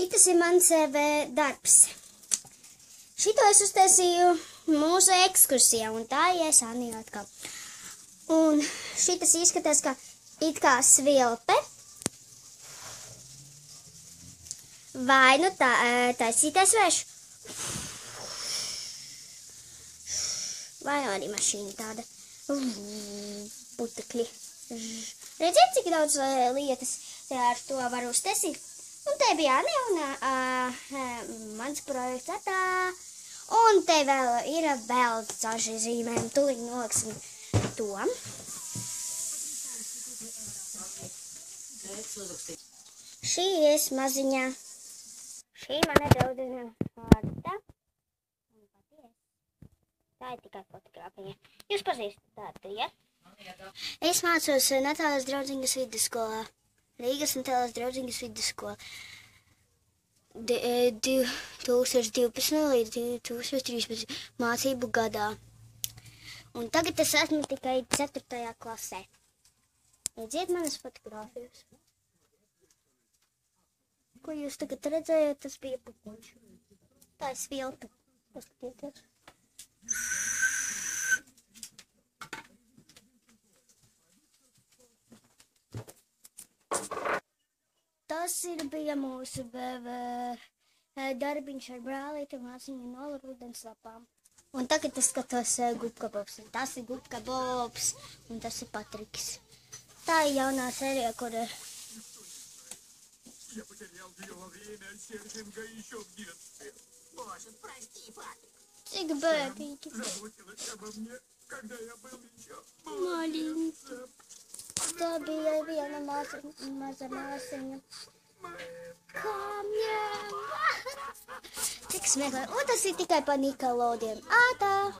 Itas ir mans darbs. Šito es uztaisīju mūsu ekskursijā, un tā ies Anija atkal. Un šitas izskatās, ka it kā svilpe. Vai nu taisītais vērš. Vai arī mašīna tāda. Putekļi. Redziet, cik daudz lietas ar to var uztaisīt. Un te bija Anija un mans projekts atā. Un te vēl ir vēl daži zīmējumi. Tūlīt noliksim to. Šī ir maziņā. Šī mana draudzene Marta. Tā ir tikai fotogrāfija. Jūs pazīstat tādu, ja? Es mācos Natālijas draudzīgas vidusskolā. Rīgas Natālijas draudzīgas vidusskolā. 2012 līdz 2013 mācību gadā. Un tagad es esmu tikai 4. klasē. Redziet manas fotogrāfijas. Ko jūs tagad redzējāt, tas bija pupuļš. Tā ir svilpe. Paskatieties. Tas bija mūsu darbiņš ar brālīti māciņu no rudenslapām. Un tagad es skatos Gubka Bobs. Tas ir Gubka Bobs un tas ir Patriks. Tā ir jaunā sērija, kur Я потерял ее во время серфинга еще в детстве. Боже, прости, Патрик. Cik bēdīgi. Заботилась обо мне, когда я был еще Maļīņi. Tā bija viena maza māsiņa. Kamjām. Cik smieklīgi. Un tas ir tikai pa Nickelodeon. Ātā.